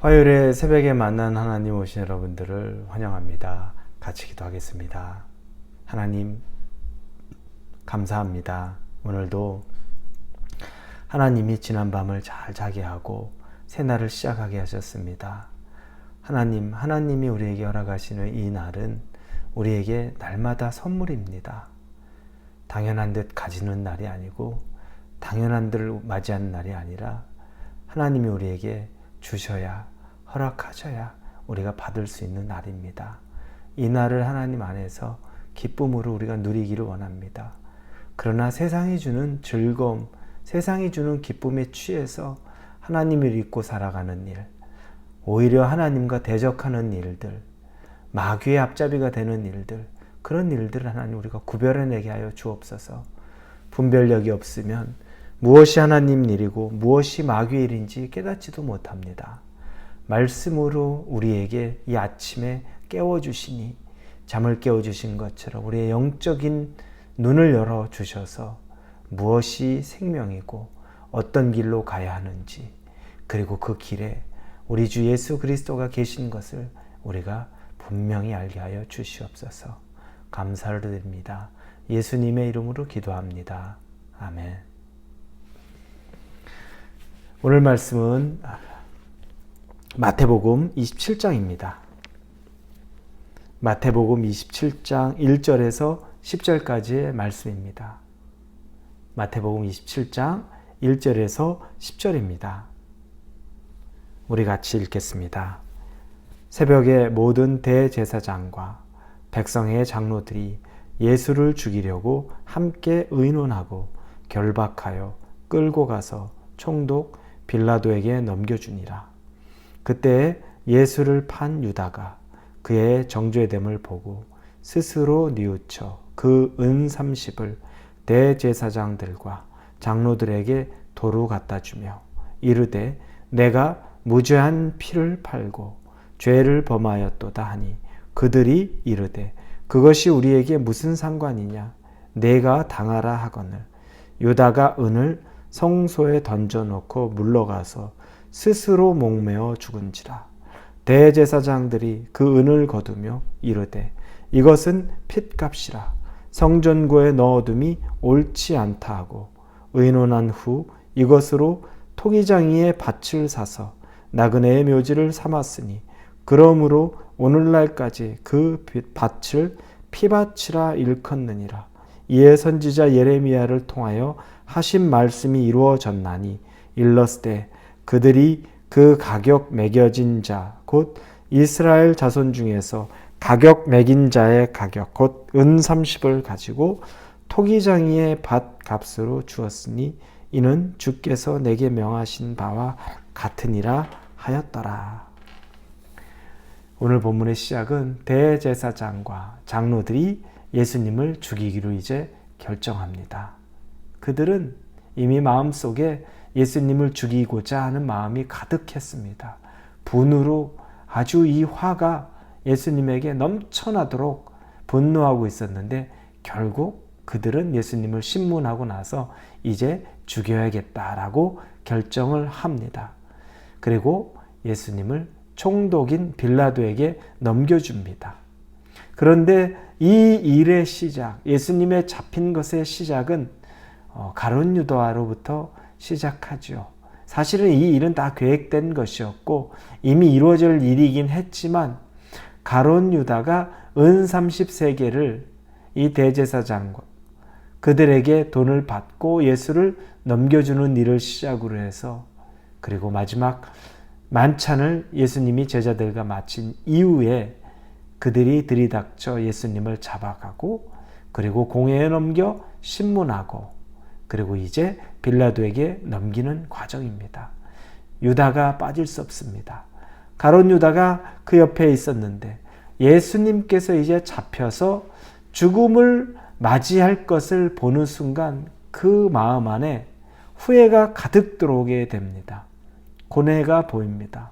화요일에 새벽에 만난 하나님 오신 여러분들을 환영합니다. 같이 기도하겠습니다. 하나님, 감사합니다. 오늘도 하나님이 지난 밤을 잘 자게 하고 새날을 시작하게 하셨습니다. 하나님이 우리에게 허락하시는 이 날은 우리에게 날마다 선물입니다. 당연한 듯 가지는 날이 아니고 당연한 듯 맞이하는 날이 아니라 하나님이 우리에게 주셔야, 허락하셔야 우리가 받을 수 있는 날입니다. 이 날을 하나님 안에서 기쁨으로 우리가 누리기를 원합니다. 그러나 세상이 주는 즐거움, 세상이 주는 기쁨에 취해서 하나님을 잊고 살아가는 일, 오히려 하나님과 대적하는 일들, 마귀의 앞잡이가 되는 일들, 그런 일들을 하나님 우리가 구별해내게 하여 주옵소서. 분별력이 없으면 무엇이 하나님 일이고 무엇이 마귀의 일인지 깨닫지도 못합니다. 말씀으로 우리에게 이 아침에 깨워주시니 잠을 깨워주신 것처럼 우리의 영적인 눈을 열어주셔서 무엇이 생명이고 어떤 길로 가야 하는지, 그리고 그 길에 우리 주 예수 그리스도가 계신 것을 우리가 분명히 알게 하여 주시옵소서. 감사를 드립니다. 예수님의 이름으로 기도합니다. 아멘. 오늘 말씀은 마태복음 27장입니다. 마태복음 27장 1절에서 10절까지의 말씀입니다. 마태복음 27장 1절에서 10절입니다. 우리 같이 읽겠습니다. 새벽에 모든 대제사장과 백성의 장로들이 예수를 죽이려고 함께 의논하고 결박하여 끌고 가서 총독 빌라도에게 넘겨주니라. 그때 예수를 판 유다가 그의 정죄됨을 보고 스스로 뉘우쳐 그 은 30을 대제사장들과 장로들에게 도로 갖다 주며 이르되 내가 무죄한 피를 팔고 죄를 범하였도다 하니 그들이 이르되 그것이 우리에게 무슨 상관이냐, 내가 당하라 하거늘 유다가 은을 성소에 던져놓고 물러가서 스스로 목매어 죽은지라. 대제사장들이 그 은을 거두며 이르되 이것은 핏값이라 성전고에 넣어둠이 옳지 않다 하고 의논한 후 이것으로 토기장이의 밭을 사서 나그네의 묘지를 삼았으니 그러므로 오늘날까지 그 밭을 피밭이라 일컫느니라. 이에 선지자 예레미야를 통하여 하신 말씀이 이루어졌나니 일렀으되 그들이 그 가격 매겨진 자 곧 이스라엘 자손 중에서 가격 매긴 자의 가격 곧 은 30을 가지고 토기장이의 밭 값으로 주었으니 이는 주께서 내게 명하신 바와 같으니라 하였더라. 오늘 본문의 시작은 대제사장과 장로들이 예수님을 죽이기로 이제 결정합니다. 그들은 이미 마음속에 예수님을 죽이고자 하는 마음이 가득했습니다. 분으로 아주 이 화가 예수님에게 넘쳐나도록 분노하고 있었는데 결국 그들은 예수님을 신문하고 나서 이제 죽여야겠다라고 결정을 합니다. 그리고 예수님을 총독인 빌라도에게 넘겨줍니다. 그런데 이 일의 시작, 예수님의 잡힌 것의 시작은 가룟 유다로부터 시작하죠. 사실은 이 일은 다 계획된 것이었고 이미 이루어질 일이긴 했지만 가룟 유다가 은 30세겔을 이 대제사장과 그들에게 돈을 받고 예수를 넘겨주는 일을 시작으로 해서 그리고 마지막 만찬을 예수님이 제자들과 마친 이후에 그들이 들이닥쳐 예수님을 잡아가고 그리고 공회에 넘겨 신문하고 그리고 이제 빌라도에게 넘기는 과정입니다. 유다가 빠질 수 없습니다. 가룟 유다가 그 옆에 있었는데 예수님께서 이제 잡혀서 죽음을 맞이할 것을 보는 순간 그 마음 안에 후회가 가득 들어오게 됩니다. 고뇌가 보입니다.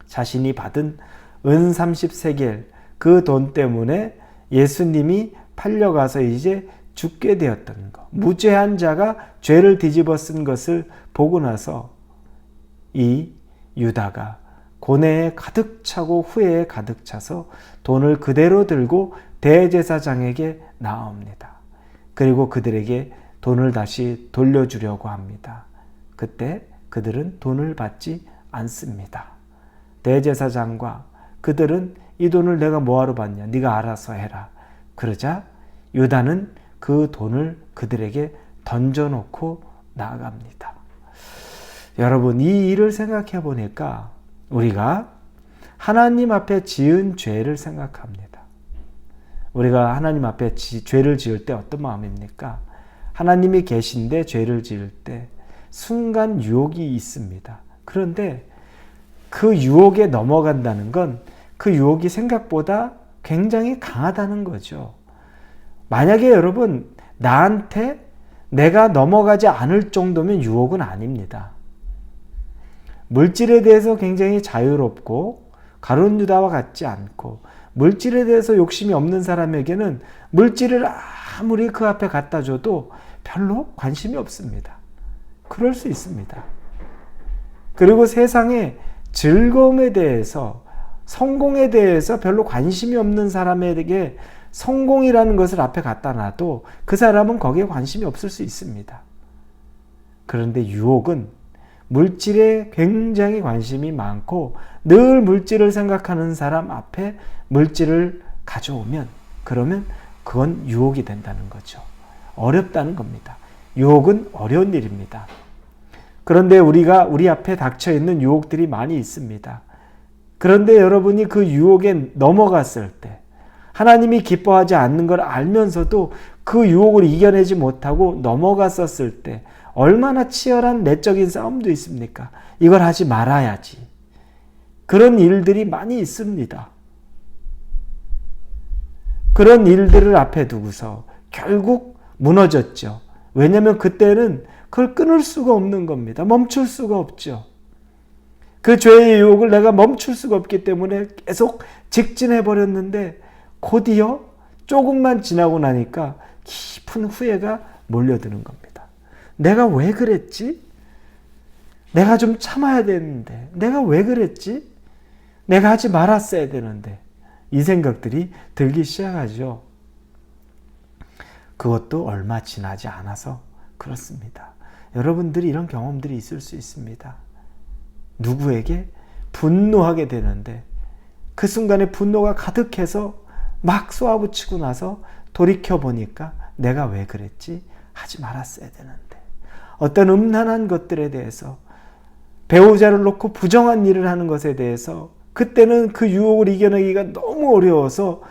자신이 받은 은 30세겔 그 돈 때문에 예수님이 팔려가서 이제 죽게 되었던 것, 무죄한 자가 죄를 뒤집어 쓴 것을 보고 나서 이 유다가 고뇌에 가득 차고 후회에 가득 차서 돈을 그대로 들고 대제사장에게 나아옵니다. 그리고 그들에게 돈을 다시 돌려주려고 합니다. 그때 그들은 돈을 받지 않습니다. 대제사장과 그들은 이 돈을 내가 뭐하러 받냐? 네가 알아서 해라. 그러자 유다는 그 돈을 그들에게 던져놓고 나아갑니다. 여러분, 이 일을 생각해 보니까 우리가 하나님 앞에 지은 죄를 생각합니다. 우리가 하나님 앞에 죄를 지을 때 어떤 마음입니까? 하나님이 계신데 죄를 지을 때 순간 유혹이 있습니다. 그런데 그 유혹에 넘어간다는 건 그 유혹이 생각보다 굉장히 강하다는 거죠. 만약에 여러분, 나한테 내가 넘어가지 않을 정도면 유혹은 아닙니다. 물질에 대해서 굉장히 자유롭고 가룟 유다와 같지 않고 물질에 대해서 욕심이 없는 사람에게는 물질을 아무리 그 앞에 갖다 줘도 별로 관심이 없습니다. 그럴 수 있습니다. 그리고 세상에 즐거움에 대해서, 성공에 대해서 별로 관심이 없는 사람에게 성공이라는 것을 앞에 갖다 놔도 그 사람은 거기에 관심이 없을 수 있습니다. 그런데 유혹은 물질에 굉장히 관심이 많고 늘 물질을 생각하는 사람 앞에 물질을 가져오면, 그러면 그건 유혹이 된다는 거죠. 어렵다는 겁니다. 유혹은 어려운 일입니다. 그런데 우리 앞에 닥쳐 있는 유혹들이 많이 있습니다. 그런데 여러분이 그 유혹에 넘어갔을 때, 하나님이 기뻐하지 않는 걸 알면서도 그 유혹을 이겨내지 못하고 넘어갔었을 때 얼마나 치열한 내적인 싸움도 있습니까? 이걸 하지 말아야지. 그런 일들이 많이 있습니다. 그런 일들을 앞에 두고서 결국 무너졌죠. 왜냐하면 그때는 그걸 끊을 수가 없는 겁니다. 멈출 수가 없죠. 그 죄의 유혹을 내가 멈출 수가 없기 때문에 계속 직진해버렸는데 곧이어 조금만 지나고 나니까 깊은 후회가 몰려드는 겁니다. 내가 왜 그랬지? 내가 좀 참아야 되는데, 내가 왜 그랬지? 내가 하지 말았어야 되는데, 이 생각들이 들기 시작하죠. 그것도 얼마 지나지 않아서 그렇습니다. 여러분들이 이런 경험들이 있을 수 있습니다. 누구에게 분노하게 되는데 그 순간에 분노가 가득해서 막 쏘아붙이고 나서 돌이켜보니까 내가 왜 그랬지? 하지 말았어야 되는데. 어떤 음란한 것들에 대해서, 배우자를 놓고 부정한 일을 하는 것에 대해서 그때는 그 유혹을 이겨내기가 너무 어려워서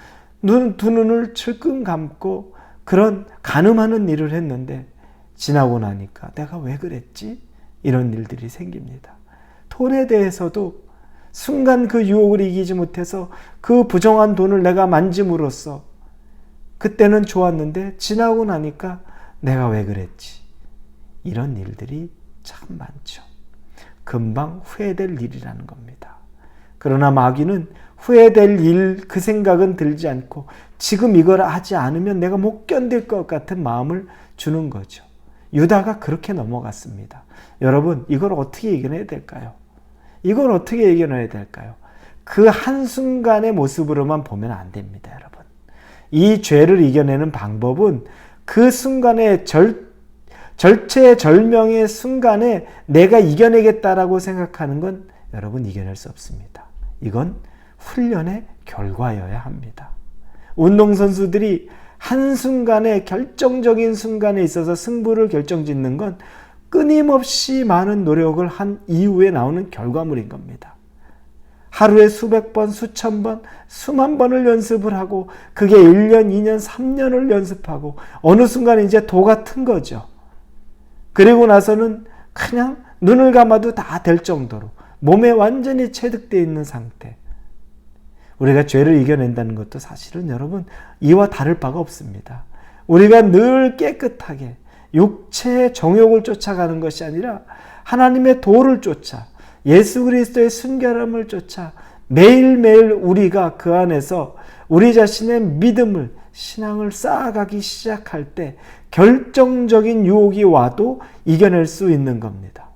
두 눈을 철끔 감고 그런 간음하는 일을 했는데 지나고 나니까 내가 왜 그랬지? 이런 일들이 생깁니다. 돈에 대해서도 순간 그 유혹을 이기지 못해서 그 부정한 돈을 내가 만짐으로써 그때는 좋았는데 지나고 나니까 내가 왜 그랬지? 이런 일들이 참 많죠. 금방 후회될 일이라는 겁니다. 그러나 마귀는 후회될 일, 그 생각은 들지 않고 지금 이걸 하지 않으면 내가 못 견딜 것 같은 마음을 주는 거죠. 유다가 그렇게 넘어갔습니다. 여러분, 이걸 어떻게 이겨내야 될까요? 이걸 어떻게 이겨내야 될까요? 그 한순간의 모습으로만 보면 안 됩니다, 여러분. 이 죄를 이겨내는 방법은 그 순간의 절체절명의 순간에 내가 이겨내겠다라고 생각하는 건 여러분 이겨낼 수 없습니다. 이건 훈련의 결과여야 합니다. 운동선수들이 한순간에 결정적인 순간에 있어서 승부를 결정짓는 건 끊임없이 많은 노력을 한 이후에 나오는 결과물인 겁니다. 하루에 수백 번, 수천 번, 수만 번을 연습을 하고 그게 1년, 2년, 3년을 연습하고 어느 순간 이제 도 같은 거죠. 그리고 나서는 그냥 눈을 감아도 다 될 정도로 몸에 완전히 체득되어 있는 상태. 우리가 죄를 이겨낸다는 것도 사실은 여러분 이와 다를 바가 없습니다. 우리가 늘 깨끗하게 육체의 정욕을 쫓아가는 것이 아니라 하나님의 도를 쫓아 예수 그리스도의 순결함을 쫓아 매일매일 우리가 그 안에서 우리 자신의 믿음을, 신앙을 쌓아가기 시작할 때 결정적인 유혹이 와도 이겨낼 수 있는 겁니다.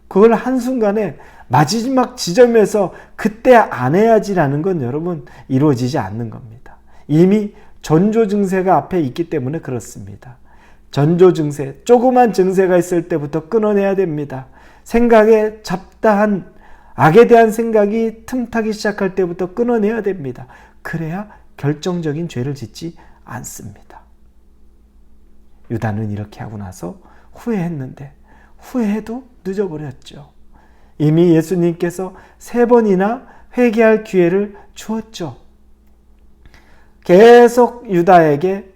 그걸 한순간에 마지막 지점에서 그때 안 해야지라는 건 여러분 이루어지지 않는 겁니다. 이미 전조 증세가 앞에 있기 때문에 그렇습니다. 전조 증세, 조그만 증세가 있을 때부터 끊어내야 됩니다. 생각에 잡다한 악에 대한 생각이 틈타기 시작할 때부터 끊어내야 됩니다. 그래야 결정적인 죄를 짓지 않습니다. 유다는 이렇게 하고 나서 후회했는데 후회해도 늦어버렸죠. 이미 예수님께서 3번이나 회개할 기회를 주었죠. 계속 유다에게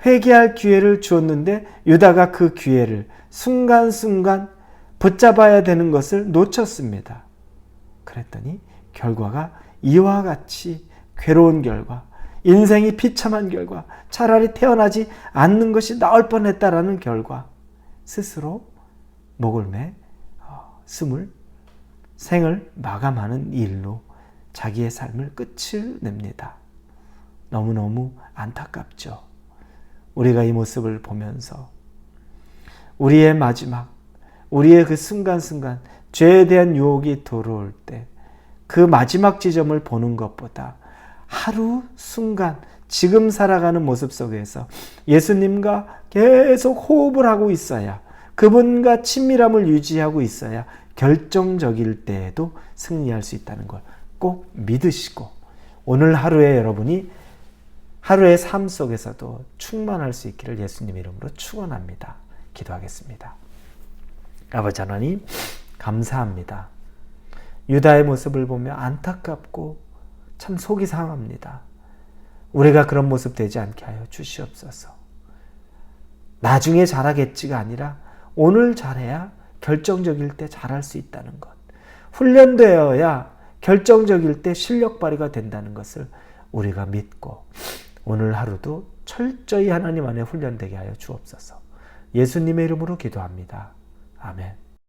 회개할 기회를 주었는데 유다가 그 기회를 순간순간 붙잡아야 되는 것을 놓쳤습니다. 그랬더니 결과가 이와 같이 괴로운 결과, 인생이 비참한 결과, 차라리 태어나지 않는 것이 나을 뻔했다라는 결과, 스스로 목을 매 생을 마감하는 일로 자기의 삶을 끝을 냅니다. 너무너무 안타깝죠. 우리가 이 모습을 보면서 우리의 마지막, 우리의 그 순간순간 죄에 대한 유혹이 들어올 때 그 마지막 지점을 보는 것보다 하루 순간 지금 살아가는 모습 속에서 예수님과 계속 호흡을 하고 있어야, 그분과 친밀함을 유지하고 있어야 결정적일 때에도 승리할 수 있다는 걸 꼭 믿으시고, 오늘 하루에 여러분이 하루의 삶 속에서도 충만할 수 있기를 예수님 이름으로 축원합니다. 기도하겠습니다. 아버지 하나님, 감사합니다. 유다의 모습을 보며 안타깝고 참 속이 상합니다. 우리가 그런 모습 되지 않게 하여 주시옵소서. 나중에 잘하겠지가 아니라 오늘 잘해야 결정적일 때 잘할 수 있다는 것, 훈련되어야 결정적일 때 실력 발휘가 된다는 것을 우리가 믿고 오늘 하루도 철저히 하나님 안에 훈련되게 하여 주옵소서. 예수님의 이름으로 기도합니다. 아멘.